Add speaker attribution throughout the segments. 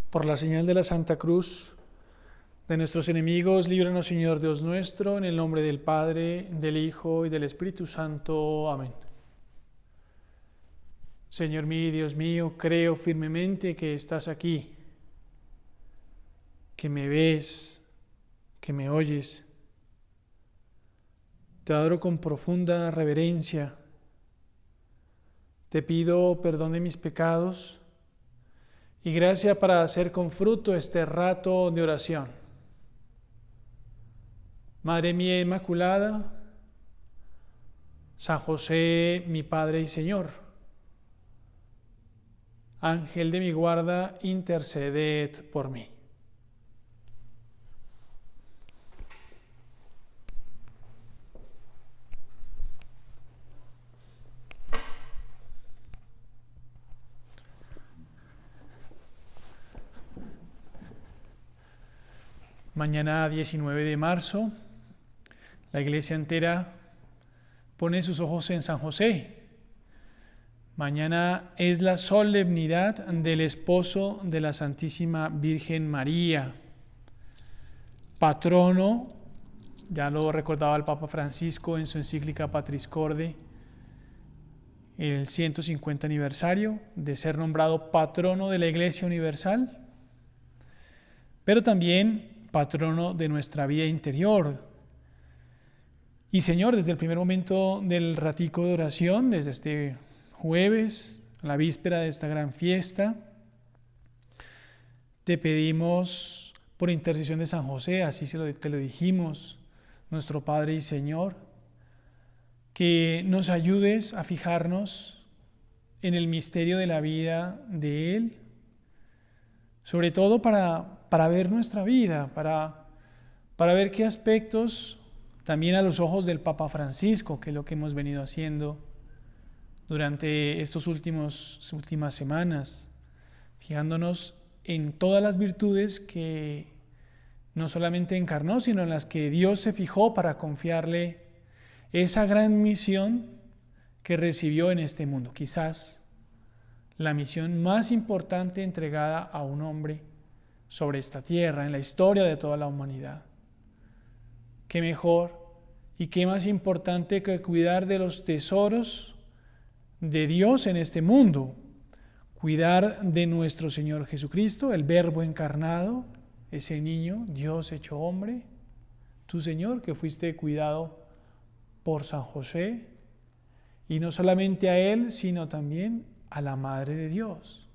Speaker 1: Por la señal de la Santa Cruz de nuestros enemigos, líbranos, Señor Dios nuestro, en el nombre del Padre, del Hijo y del Espíritu Santo. Amén. Señor mío y Dios mío, creo firmemente que estás aquí, que me ves, que me oyes. Te adoro con profunda reverencia. Te pido perdón de mis pecados y gracia para hacer con fruto este rato de oración. Madre mía Inmaculada, San José, mi Padre y Señor, Ángel de mi guarda, interceded por mí. Mañana 19 de marzo, la iglesia entera pone sus ojos en San José. Mañana es la solemnidad del esposo de la Santísima Virgen María, patrono, ya lo recordaba el Papa Francisco en su encíclica Patris Corde, el 150 aniversario de ser nombrado patrono de la Iglesia Universal, pero también patrono de nuestra vida interior. Y Señor, desde el primer momento del ratico de oración, desde este jueves, a la víspera de esta gran fiesta, te pedimos por intercesión de San José, así te lo dijimos, nuestro Padre y Señor, que nos ayudes a fijarnos en el misterio de la vida de Él, sobre todo para ver nuestra vida, para ver qué aspectos, también a los ojos del Papa Francisco, que es lo que hemos venido haciendo durante estas últimas semanas, fijándonos en todas las virtudes que no solamente encarnó, sino en las que Dios se fijó para confiarle esa gran misión que recibió en este mundo. Quizás la misión más importante entregada a un hombre sobre esta tierra, en la historia de toda la humanidad. ¿Qué mejor y qué más importante que cuidar de los tesoros de Dios en este mundo? Cuidar de nuestro Señor Jesucristo, el Verbo encarnado, ese niño, Dios hecho hombre, tu Señor, que fuiste cuidado por San José, y no solamente a él, sino también a la Madre de Dios,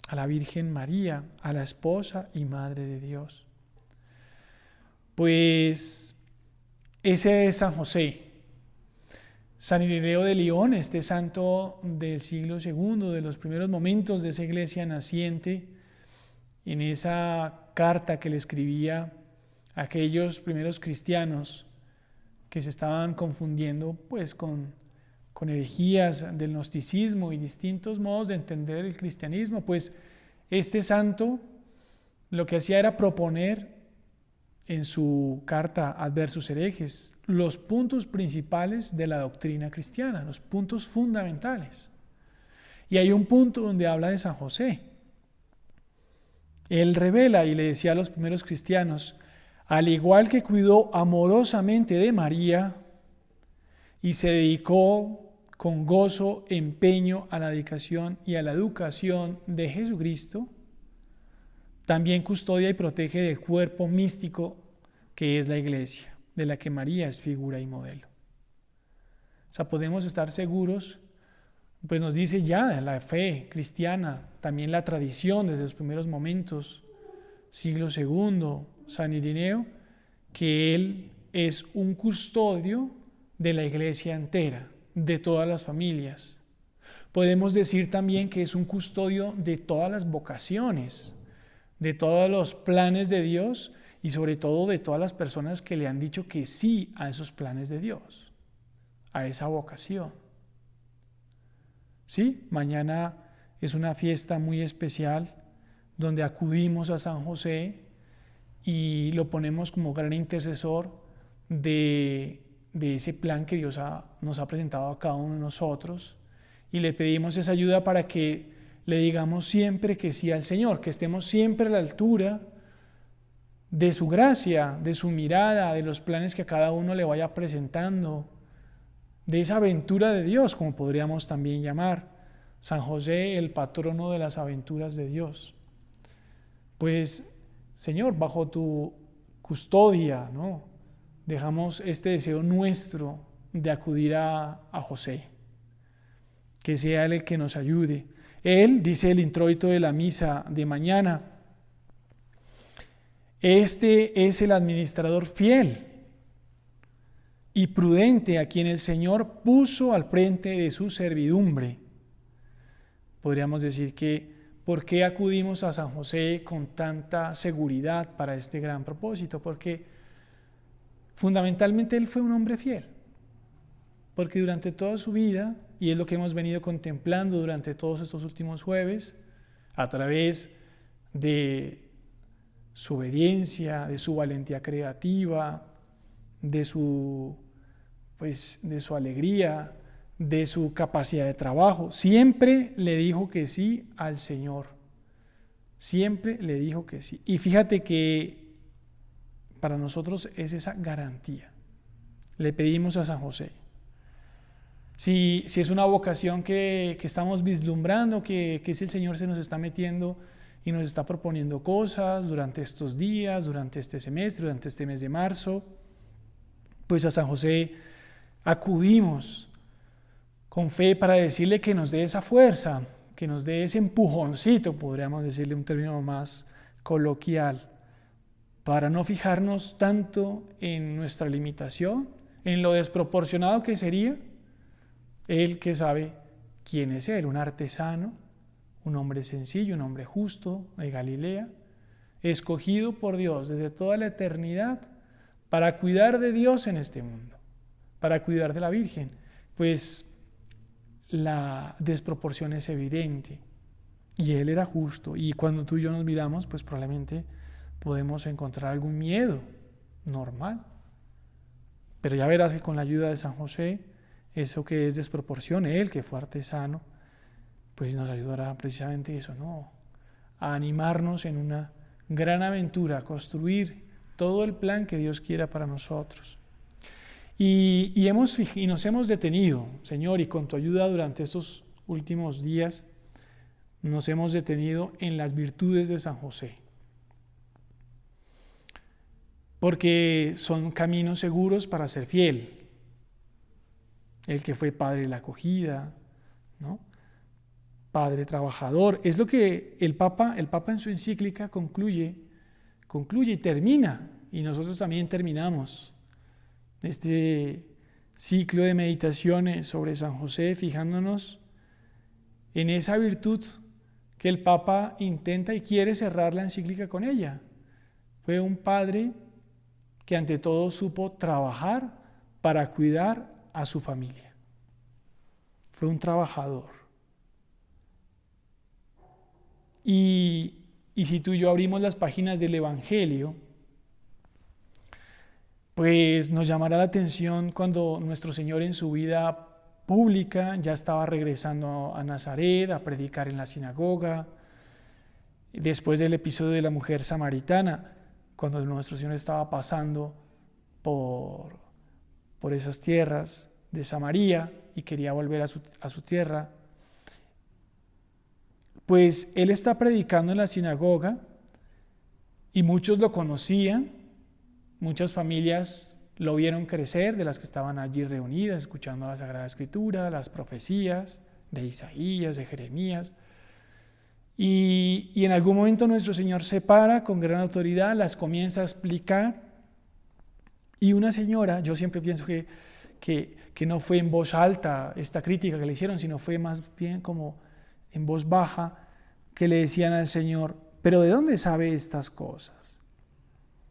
Speaker 1: a la Virgen María, a la esposa y Madre de Dios. Pues ese es San José. San Ireneo de León, este santo del siglo II, de los primeros momentos de esa iglesia naciente, en esa carta que le escribía a aquellos primeros cristianos que se estaban confundiendo pues con herejías del gnosticismo y distintos modos de entender el cristianismo, pues este santo lo que hacía era proponer en su carta Adversus Herejes los puntos principales de la doctrina cristiana, los puntos fundamentales. Y hay un punto donde habla de San José. Él revela y le decía a los primeros cristianos, al igual que cuidó amorosamente de María y se dedicó con gozo, empeño a la dedicación y a la educación de Jesucristo, también custodia y protege del cuerpo místico que es la iglesia, de la que María es figura y modelo. O sea, podemos estar seguros, pues nos dice ya la fe cristiana, también la tradición desde los primeros momentos, siglo II, San Ireneo, que él es un custodio de la iglesia entera, de todas las familias. Podemos decir también que es un custodio de todas las vocaciones, de todos los planes de Dios y sobre todo de todas las personas que le han dicho que sí a esos planes de Dios, a esa vocación. Sí, mañana es una fiesta muy especial donde acudimos a San José y lo ponemos como gran intercesor de ese plan que Dios nos ha presentado a cada uno de nosotros y le pedimos esa ayuda para que le digamos siempre que sí al Señor, que estemos siempre a la altura de su gracia, de su mirada, de los planes que a cada uno le vaya presentando, de esa aventura de Dios, como podríamos también llamar. San José, el patrono de las aventuras de Dios. Pues, Señor, bajo tu custodia, ¿no? Dejamos este deseo nuestro de acudir a José. Que sea Él el que nos ayude. Él, dice el introito de la misa de mañana, este es el administrador fiel y prudente a quien el Señor puso al frente de su servidumbre. Podríamos decir que, ¿por qué acudimos a San José con tanta seguridad para este gran propósito? Porque fundamentalmente él fue un hombre fiel. Porque durante toda su vida, y es lo que hemos venido contemplando durante todos estos últimos jueves, a través de su obediencia, de su valentía creativa, de su alegría, de su capacidad de trabajo, siempre le dijo que sí al Señor. Siempre le dijo que sí. Y fíjate que para nosotros es esa garantía. Le pedimos a San José. Si es una vocación que estamos vislumbrando, que es el Señor se nos está metiendo y nos está proponiendo cosas durante estos días, durante este semestre, durante este mes de marzo, pues a San José acudimos con fe para decirle que nos dé esa fuerza, que nos dé ese empujoncito, podríamos decirle un término más coloquial, para no fijarnos tanto en nuestra limitación, en lo desproporcionado que sería. Él que sabe quién es Él, un artesano, un hombre sencillo, un hombre justo de Galilea, escogido por Dios desde toda la eternidad para cuidar de Dios en este mundo, para cuidar de la Virgen. Pues la desproporción es evidente y Él era justo, y cuando tú y yo nos miramos, pues probablemente podemos encontrar algún miedo normal, pero ya verás que con la ayuda de San José, eso que es desproporción, Él que fue artesano, pues nos ayudará precisamente eso, ¿no? A animarnos en una gran aventura, a construir todo el plan que Dios quiera para nosotros. Y nos hemos detenido, Señor, y con tu ayuda durante estos últimos días, nos hemos detenido en las virtudes de San José. Porque son caminos seguros para ser fiel. El que fue padre de la acogida, ¿no? Padre trabajador. Es lo que el Papa en su encíclica concluye y termina, y nosotros también terminamos este ciclo de meditaciones sobre San José, fijándonos en esa virtud que el Papa intenta y quiere cerrar la encíclica con ella. Fue un padre que ante todo supo trabajar para cuidar a su familia. Fue un trabajador. Y si tú y yo abrimos las páginas del Evangelio, pues nos llamará la atención cuando nuestro Señor en su vida pública ya estaba regresando a Nazaret a predicar en la sinagoga, después del episodio de la mujer samaritana, cuando nuestro Señor estaba pasando por esas tierras de Samaria y quería volver a su tierra, pues Él está predicando en la sinagoga y muchos lo conocían. Muchas familias lo vieron crecer, de las que estaban allí reunidas, escuchando la Sagrada Escritura, las profecías de Isaías, de Jeremías. Y en algún momento nuestro Señor se para con gran autoridad, las comienza a explicar. Y una señora, yo siempre pienso que no fue en voz alta esta crítica que le hicieron, sino fue más bien como en voz baja, que le decían al Señor: ¿pero de dónde sabe estas cosas?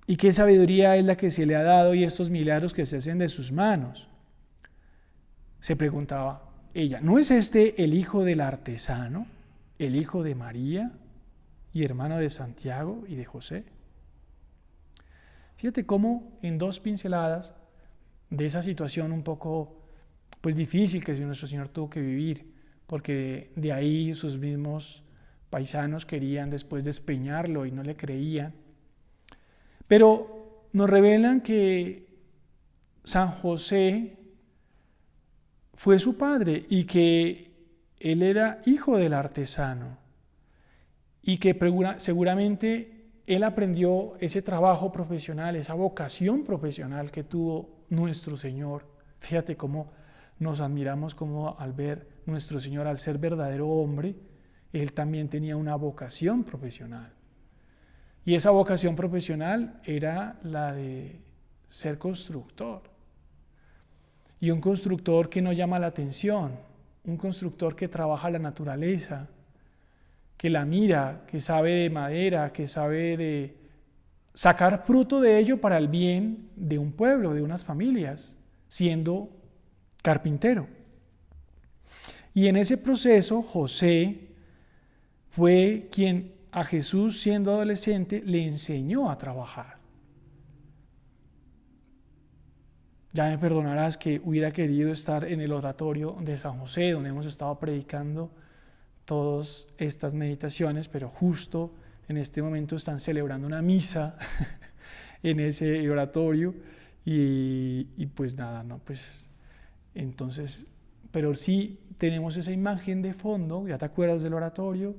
Speaker 1: ¿Y qué sabiduría es la que se le ha dado y estos milagros que se hacen de sus manos? Se preguntaba ella, ¿no es este el hijo del artesano, el hijo de María y hermano de Santiago y de José? Fíjate cómo en dos pinceladas de esa situación un poco difícil que nuestro Señor tuvo que vivir porque de ahí sus mismos paisanos querían después despeñarlo y no le creían. Pero nos revelan que San José fue su padre y que él era hijo del artesano y que seguramente él aprendió ese trabajo profesional, esa vocación profesional que tuvo nuestro Señor. Fíjate cómo nos admiramos como al ver nuestro Señor, al ser verdadero hombre, él también tenía una vocación profesional. Y esa vocación profesional era la de ser constructor. Y un constructor que no llama la atención, un constructor que trabaja la naturaleza, que la mira, que sabe de madera, que sabe de sacar fruto de ello para el bien de un pueblo, de unas familias, siendo carpintero. Y en ese proceso, José fue quien a Jesús, siendo adolescente, le enseñó a trabajar. Ya me perdonarás que hubiera querido estar en el oratorio de San José, donde hemos estado predicando todas estas meditaciones, pero justo en este momento están celebrando una misa en ese oratorio y pues nada, no, pues entonces, pero sí tenemos esa imagen de fondo, ya te acuerdas del oratorio,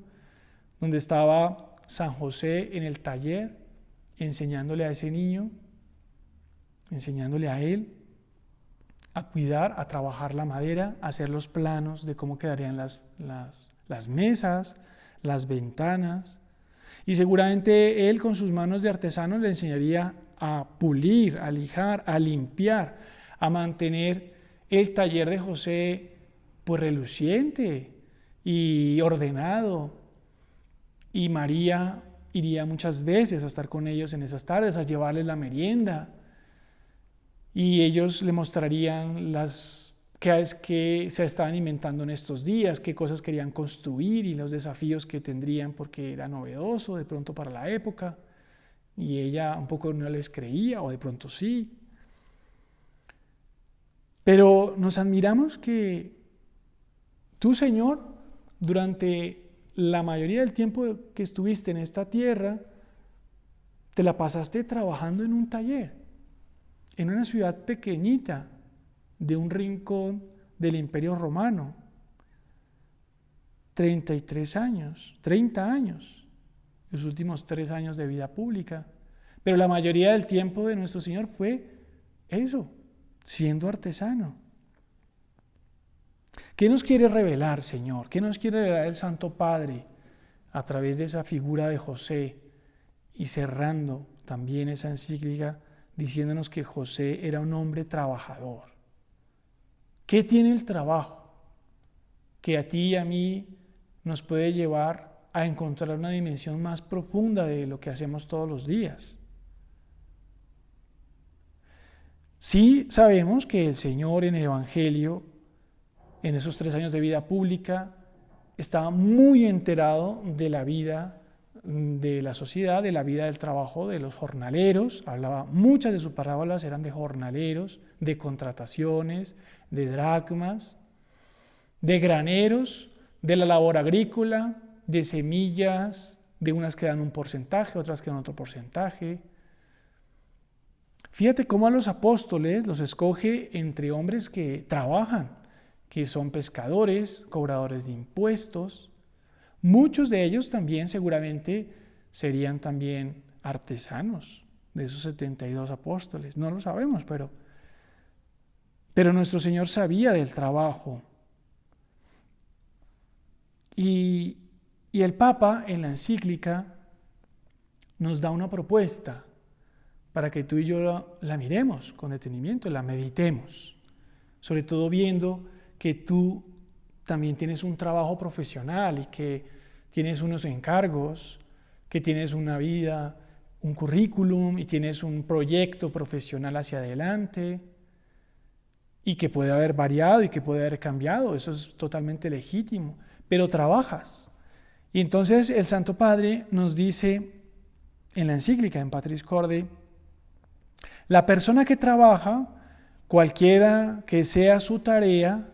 Speaker 1: donde estaba San José en el taller enseñándole a ese niño, enseñándole a él a cuidar, a trabajar la madera, a hacer los planos de cómo quedarían las mesas, las ventanas. Y seguramente él con sus manos de artesano le enseñaría a pulir, a lijar, a limpiar, a mantener el taller de José pues reluciente y ordenado. Y María iría muchas veces a estar con ellos en esas tardes, a llevarles la merienda. Y ellos le mostrarían qué es que se estaban inventando en estos días, qué cosas querían construir y los desafíos que tendrían porque era novedoso de pronto para la época. Y ella un poco no les creía o de pronto sí. Pero nos admiramos que tú, Señor, durante la mayoría del tiempo que estuviste en esta tierra, te la pasaste trabajando en un taller, en una ciudad pequeñita, de un rincón del Imperio Romano. 33 años, 30 años, los últimos 3 años de vida pública. Pero la mayoría del tiempo de nuestro Señor fue eso, siendo artesano. ¿Qué nos quiere revelar, Señor? ¿Qué nos quiere revelar el Santo Padre a través de esa figura de José? Y cerrando también esa encíclica diciéndonos que José era un hombre trabajador. ¿Qué tiene el trabajo que a ti y a mí nos puede llevar a encontrar una dimensión más profunda de lo que hacemos todos los días? Sí sabemos que el Señor en el Evangelio, en esos 3 años de vida pública, estaba muy enterado de la vida de la sociedad, de la vida del trabajo de los jornaleros. Hablaba, muchas de sus parábolas eran de jornaleros, de contrataciones, de dracmas, de graneros, de la labor agrícola, de semillas, de unas que dan un porcentaje, otras que dan otro porcentaje. Fíjate cómo a los apóstoles los escoge entre hombres que trabajan, que son pescadores, cobradores de impuestos. Muchos de ellos también seguramente serían también artesanos de esos 72 apóstoles. No lo sabemos, pero nuestro Señor sabía del trabajo. Y el Papa en la encíclica nos da una propuesta para que tú y yo la miremos con detenimiento, la meditemos, sobre todo viendo que tú también tienes un trabajo profesional y que tienes unos encargos, que tienes una vida, un currículum y tienes un proyecto profesional hacia adelante y que puede haber variado y que puede haber cambiado, eso es totalmente legítimo, pero trabajas. Y entonces el Santo Padre nos dice en la encíclica en Patris Corde, la persona que trabaja, cualquiera que sea su tarea,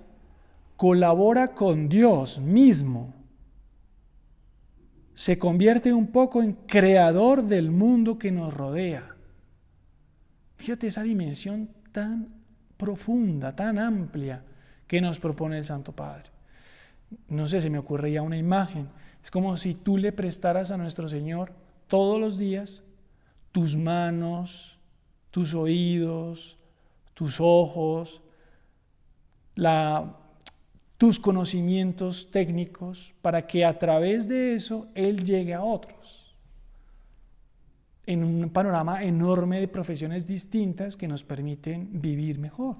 Speaker 1: colabora con Dios mismo, se convierte un poco en creador del mundo que nos rodea. Fíjate esa dimensión tan profunda, tan amplia que nos propone el Santo Padre. No sé, se me ocurre ya una imagen. Es como si tú le prestaras a nuestro Señor todos los días tus manos, tus oídos, tus ojos, tus conocimientos técnicos, para que a través de eso Él llegue a otros. En un panorama enorme de profesiones distintas que nos permiten vivir mejor.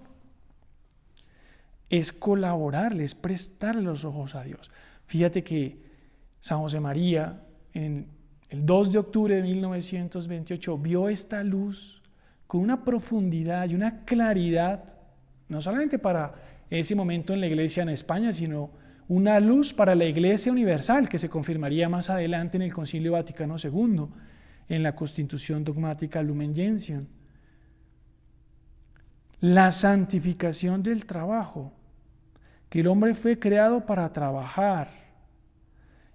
Speaker 1: Es colaborarle, es prestarle los ojos a Dios. Fíjate que San José María, en el 2 de octubre de 1928, vio esta luz con una profundidad y una claridad, no solamente para ese momento en la Iglesia en España, sino una luz para la Iglesia universal, que se confirmaría más adelante en el Concilio Vaticano II, en la Constitución Dogmática Lumen Gentium. La santificación del trabajo, que el hombre fue creado para trabajar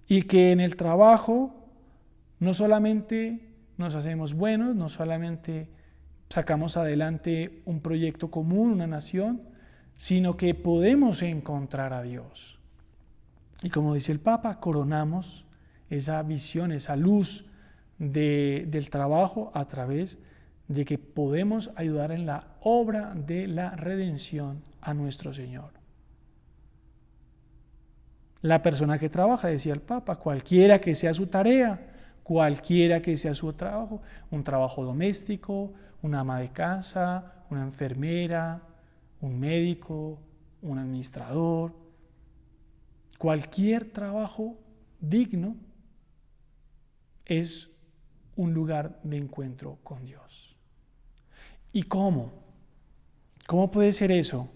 Speaker 1: y que en el trabajo no solamente nos hacemos buenos, no solamente sacamos adelante un proyecto común, una nación, sino que podemos encontrar a Dios. Y como dice el Papa, coronamos esa visión, esa luz del trabajo a través de que podemos ayudar en la obra de la redención a nuestro Señor. La persona que trabaja, decía el Papa, cualquiera que sea su tarea, cualquiera que sea su trabajo, un trabajo doméstico, una ama de casa, una enfermera, un médico, un administrador, cualquier trabajo digno es un lugar de encuentro con Dios. ¿Y cómo? ¿Cómo puede ser eso?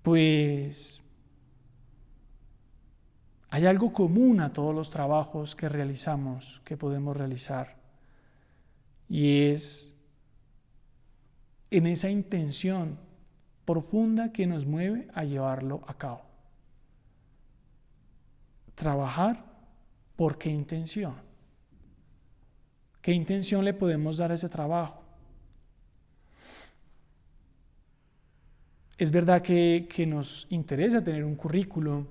Speaker 1: Pues hay algo común a todos los trabajos que realizamos, que podemos realizar, y es en esa intención profunda que nos mueve a llevarlo a cabo. Trabajar, ¿por qué intención? ¿Qué intención le podemos dar a ese trabajo? Es verdad que nos interesa tener un currículum,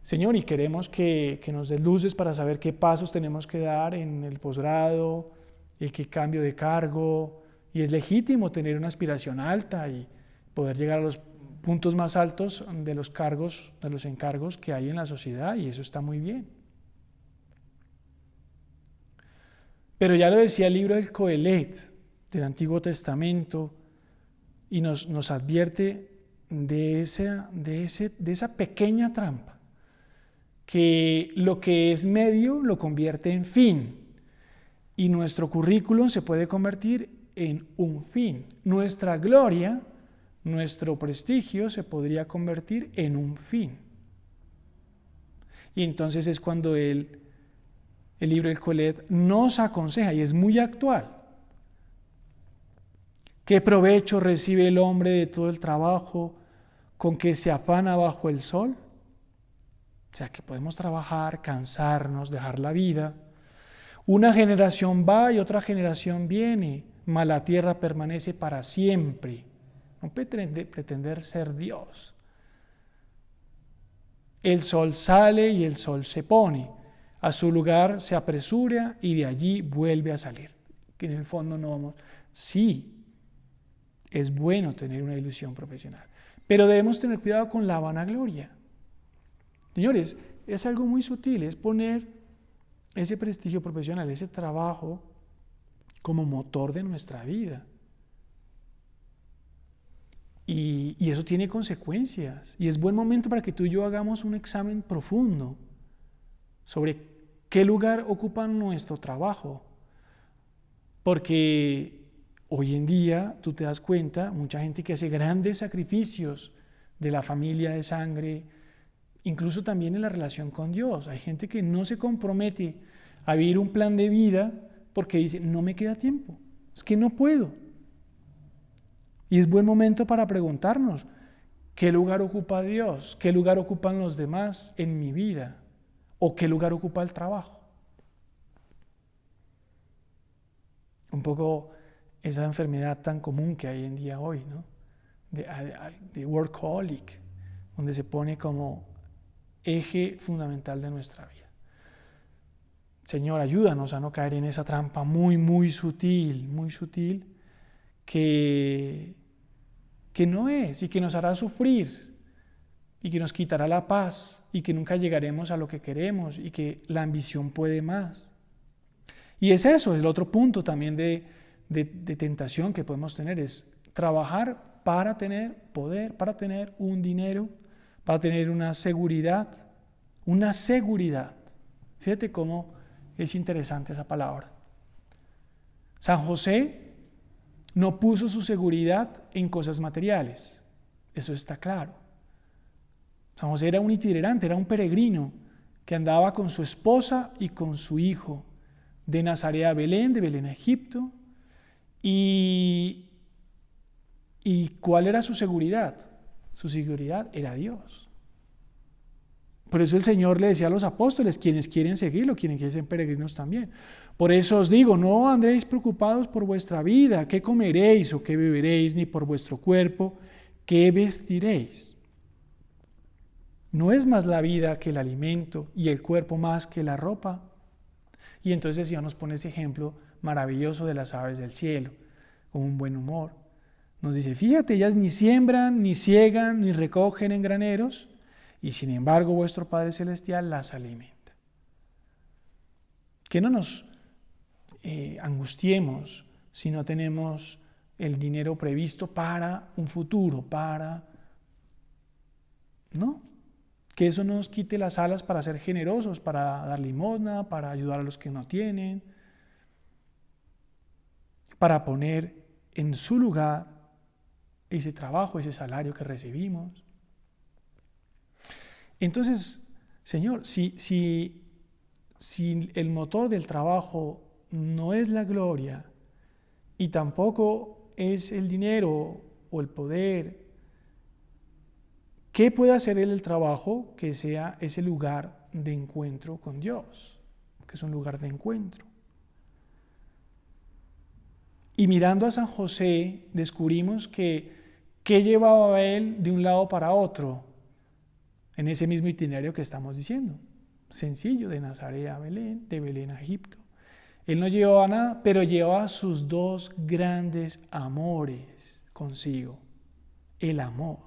Speaker 1: Señor, y queremos que nos des luces para saber qué pasos tenemos que dar en el posgrado, y qué cambio de cargo, y es legítimo tener una aspiración alta y poder llegar a los puntos más altos de los cargos, de los encargos que hay en la sociedad, y eso está muy bien. Pero ya lo decía el libro del Coelet, del Antiguo Testamento, y nos advierte de esa pequeña trampa, que lo que es medio lo convierte en fin, y nuestro currículum se puede convertir en un fin. Nuestra gloria, nuestro prestigio se podría convertir en un fin. Y entonces es cuando el libro del Coelet nos aconseja, y es muy actual: ¿qué provecho recibe el hombre de todo el trabajo con que se afana bajo el sol? O sea, que podemos trabajar, cansarnos, dejar la vida. Una generación va y otra generación viene, mas la tierra permanece para siempre. No pretender ser Dios. El sol sale y el sol se pone. A su lugar se apresura y de allí vuelve a salir. Que en el fondo no vamos. Sí, es bueno tener una ilusión profesional, pero debemos tener cuidado con la vanagloria. Señores, es algo muy sutil, es poner ese prestigio profesional, ese trabajo, como motor de nuestra vida. Y eso tiene consecuencias. Y es buen momento para que tú y yo hagamos un examen profundo sobre qué lugar ocupa nuestro trabajo. Porque hoy en día, tú te das cuenta, mucha gente que hace grandes sacrificios de la familia de sangre, incluso también en la relación con Dios. Hay gente que no se compromete a vivir un plan de vida porque dice, no me queda tiempo, es que no puedo. Y es buen momento para preguntarnos, ¿Qué lugar ocupa Dios? ¿Qué lugar ocupan los demás en mi vida? ¿O qué lugar ocupa el trabajo? Un poco esa enfermedad tan común que hay en día hoy, ¿no? De workaholic, donde se pone como eje fundamental de nuestra vida. Señor, ayúdanos a no caer en esa trampa muy sutil, que no es y que nos hará sufrir y que nos quitará la paz y que nunca llegaremos a lo que queremos y que la ambición puede más. Y es eso, el otro punto también de tentación que podemos tener, es trabajar para tener poder, para tener un dinero, para tener una seguridad. Fíjate cómo es interesante esa palabra. San José no puso su seguridad en cosas materiales, eso está claro. San José era un itinerante, era un peregrino que andaba con su esposa y con su hijo de Nazaret a Belén, de Belén a Egipto. ¿Y cuál era su seguridad? Su seguridad era Dios. Por eso el Señor le decía a los apóstoles, quienes quieren seguirlo, quienes quieren ser peregrinos también. Por eso os digo, no andréis preocupados por vuestra vida, qué comeréis o qué beberéis, ni por vuestro cuerpo, qué vestiréis. ¿No es más la vida que el alimento y el cuerpo más que la ropa? Y entonces el Señor nos pone ese ejemplo maravilloso de las aves del cielo, con un buen humor. Nos dice, fíjate, ellas ni siembran, ni ciegan, ni recogen en graneros, y sin embargo vuestro Padre Celestial las alimenta. Que no nos angustiemos si no tenemos el dinero previsto para un futuro, ¿no? Que eso no nos quite las alas para ser generosos, para dar limosna, para ayudar a los que no tienen, para poner en su lugar ese trabajo, ese salario que recibimos. Entonces, Señor, si el motor del trabajo no es la gloria y tampoco es el dinero o el poder, ¿qué puede hacer el trabajo que sea ese lugar de encuentro con Dios? Que es un lugar de encuentro. Y mirando a San José, descubrimos que ¿qué llevaba a él de un lado para otro en ese mismo itinerario que estamos diciendo? Sencillo, de Nazaret a Belén, de Belén a Egipto. Él no llevaba nada, pero llevaba sus dos grandes amores consigo. El amor.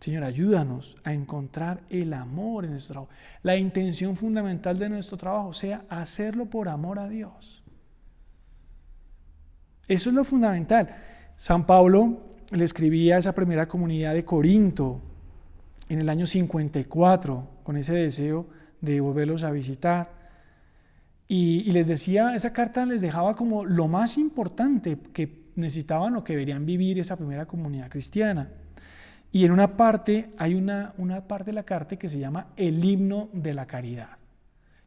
Speaker 1: Señor, ayúdanos a encontrar el amor en nuestro trabajo. La intención fundamental de nuestro trabajo sea hacerlo por amor a Dios. Eso es lo fundamental. San Pablo le escribía a esa primera comunidad de Corinto en el año 54, con ese deseo de volverlos a visitar. Y les decía, esa carta les dejaba como lo más importante que necesitaban o que deberían vivir esa primera comunidad cristiana. Y en una parte, hay una parte de la carta que se llama el himno de la caridad.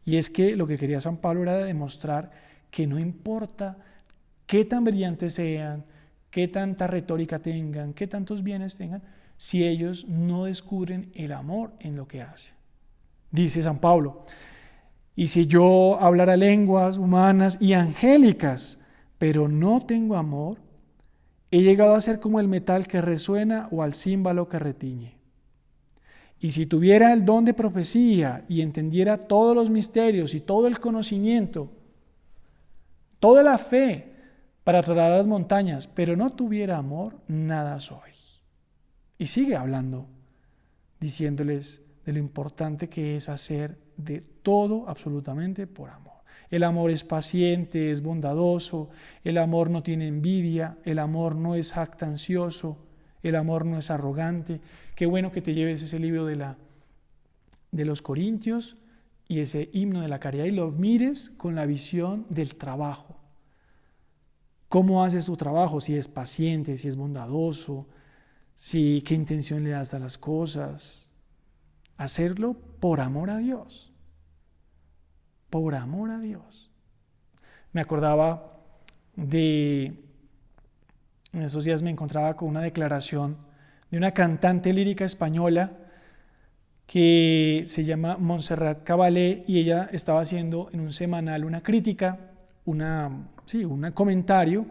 Speaker 1: Y es que lo que quería San Pablo era demostrar que no importa qué tan brillantes sean, qué tanta retórica tengan, qué tantos bienes tengan, si ellos no descubren el amor en lo que hacen. Dice San Pablo, y si yo hablara lenguas humanas y angélicas, pero no tengo amor, he llegado a ser como el metal que resuena o al címbalo que retiñe. Y si tuviera el don de profecía y entendiera todos los misterios y todo el conocimiento, toda la fe para trasladar las montañas, pero no tuviera amor, nada soy. Y sigue hablando, diciéndoles de lo importante que es hacer de todo absolutamente por amor. El amor es paciente, es bondadoso, el amor no tiene envidia, el amor no es jactancioso, el amor no es arrogante. Qué bueno que te lleves ese libro de los Corintios y ese himno de la caridad y lo mires con la visión del trabajo. ¿Cómo haces tu trabajo? Si es paciente, si es bondadoso, qué intención le das a las cosas. Hacerlo por amor a Dios. Por amor a Dios. Me acordaba de En esos días me encontraba con una declaración de una cantante lírica española que se llama Montserrat Caballé, y ella estaba haciendo en un semanal una crítica, un comentario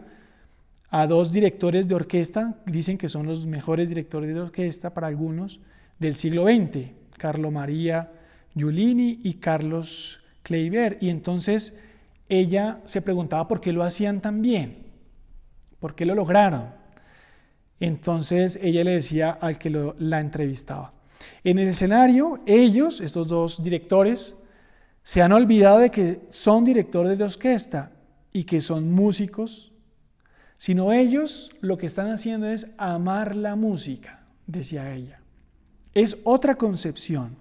Speaker 1: a dos directores de orquesta. Dicen que son los mejores directores de orquesta para algunos del siglo XX, Carlo Maria Giulini y Carlos Kleiber. Y entonces ella se preguntaba por qué lo hacían tan bien, por qué lo lograron. Entonces ella le decía al que la entrevistaba: en el escenario, ellos, estos dos directores, se han olvidado de que son directores de orquesta y que son músicos, sino ellos lo que están haciendo es amar la música, decía ella. Es otra concepción.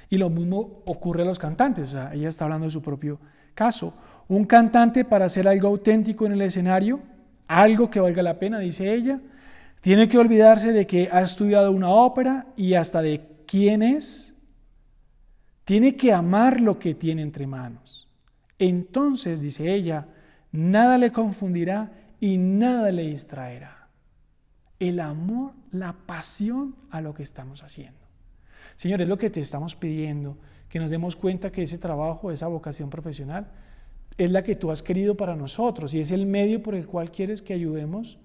Speaker 1: Y lo mismo ocurre a los cantantes. O sea, ella está hablando de su propio caso. Un cantante, para hacer algo auténtico en el escenario, algo que valga la pena, dice ella, tiene que olvidarse de que ha estudiado una ópera y hasta de quién es. Tiene que amar lo que tiene entre manos. Entonces, dice ella, nada le confundirá y nada le distraerá. El amor, la pasión a lo que estamos haciendo. Señor, es lo que te estamos pidiendo, que nos demos cuenta que ese trabajo, esa vocación profesional, es la que tú has querido para nosotros y es el medio por el cual quieres que ayudemos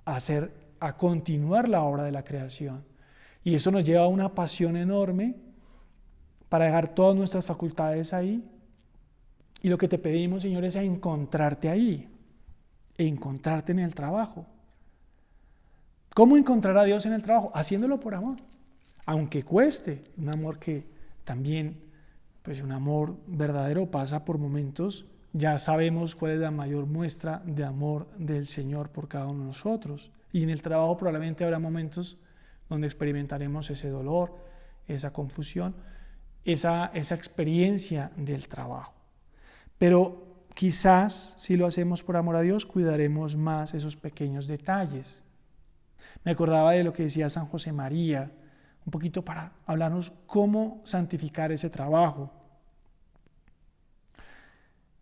Speaker 1: a continuar la obra de la creación. Y eso nos lleva a una pasión enorme para dejar todas nuestras facultades ahí. Y lo que te pedimos, Señor, es a encontrarte ahí, encontrarte en el trabajo. ¿Cómo encontrar a Dios en el trabajo? Haciéndolo por amor, aunque cueste. Un amor que también, pues un amor verdadero pasa por momentos. Ya sabemos cuál es la mayor muestra de amor del Señor por cada uno de nosotros. Y en el trabajo probablemente habrá momentos donde experimentaremos ese dolor, esa confusión, esa experiencia del trabajo. Pero quizás si lo hacemos por amor a Dios, cuidaremos más esos pequeños detalles. Me acordaba de lo que decía San José María, un poquito para hablarnos cómo santificar ese trabajo.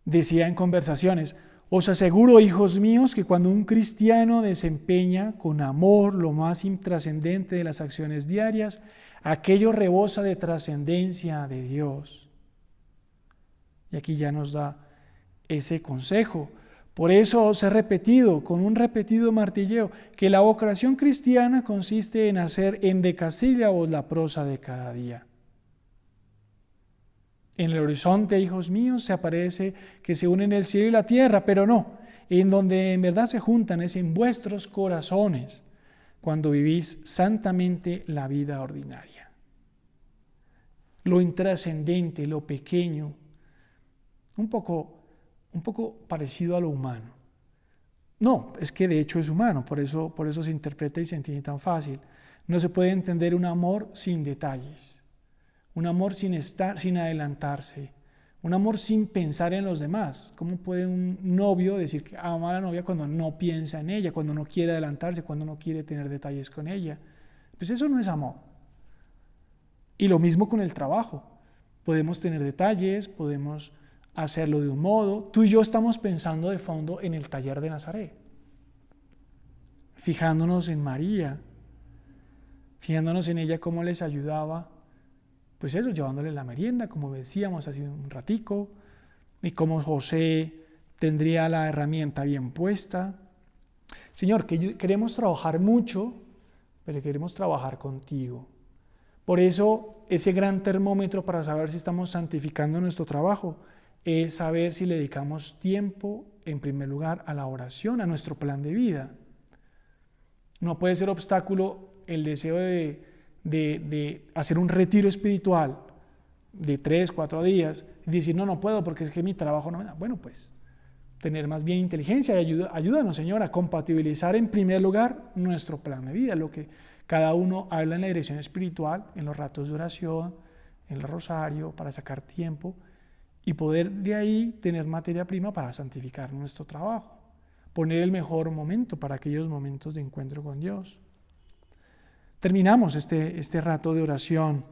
Speaker 1: Decía en Conversaciones: os aseguro, hijos míos, que cuando un cristiano desempeña con amor lo más intrascendente de las acciones diarias, aquello rebosa de trascendencia de Dios. Y aquí ya nos da ese consejo. Por eso os he repetido, con un repetido martilleo, que la vocación cristiana consiste en hacer en decasílabos la prosa de cada día. En el horizonte, hijos míos, se aparece que se unen el cielo y la tierra, pero no, en donde en verdad se juntan es en vuestros corazones, cuando vivís santamente la vida ordinaria. Lo intrascendente, lo pequeño, un poco parecido a lo humano. No, es que de hecho es humano, por eso se interpreta y se entiende tan fácil. No se puede entender un amor sin detalles, un amor sin adelantarse, un amor sin pensar en los demás. ¿Cómo puede un novio decir que ama a la novia cuando no piensa en ella, cuando no quiere adelantarse, cuando no quiere tener detalles con ella? Pues eso no es amor. Y lo mismo con el trabajo. Podemos tener detalles, podemos hacerlo de un modo. Tú y yo estamos pensando de fondo en el taller de Nazaret, fijándonos en María, fijándonos en ella, cómo les ayudaba, pues eso, llevándole la merienda, como decíamos hace un ratico, y cómo José tendría la herramienta bien puesta. Señor, que queremos trabajar mucho, pero queremos trabajar contigo. Por eso, ese gran termómetro para saber si estamos santificando nuestro trabajo es saber si le dedicamos tiempo, en primer lugar, a la oración, a nuestro plan de vida. No puede ser obstáculo el deseo de hacer un retiro espiritual de 3, 4 días y decir, no puedo porque es que mi trabajo no me da. Bueno, pues, tener más bien inteligencia y ayúdanos, Señor, a compatibilizar en primer lugar nuestro plan de vida, lo que cada uno habla en la dirección espiritual, en los ratos de oración, en el rosario, para sacar tiempo y poder de ahí tener materia prima para santificar nuestro trabajo, poner el mejor momento para aquellos momentos de encuentro con Dios. Terminamos este rato de oración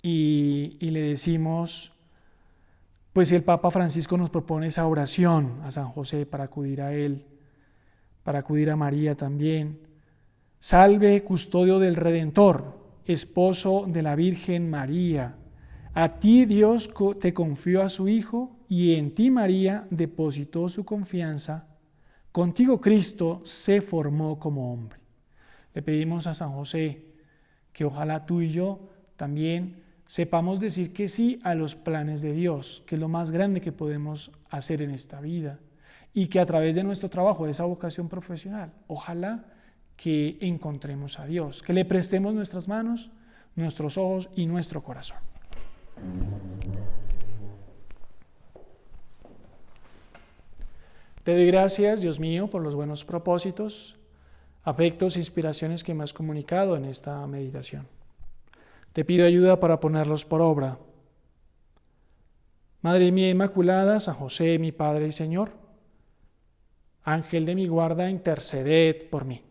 Speaker 1: y le decimos, pues el Papa Francisco nos propone esa oración a San José para acudir a él, para acudir a María también. Salve, custodio del Redentor, esposo de la Virgen María. A ti Dios te confió a su Hijo y en ti María depositó su confianza. Contigo Cristo se formó como hombre. Le pedimos a San José que ojalá tú y yo también sepamos decir que sí a los planes de Dios, que es lo más grande que podemos hacer en esta vida, y que a través de nuestro trabajo, de esa vocación profesional, ojalá que encontremos a Dios, que le prestemos nuestras manos, nuestros ojos y nuestro corazón. Te doy gracias, Dios mío, por los buenos propósitos, afectos e inspiraciones que me has comunicado en esta meditación. Te pido ayuda para ponerlos por obra. Madre mía Inmaculada, San José, mi Padre y Señor, Ángel de mi guarda, interceded por mí.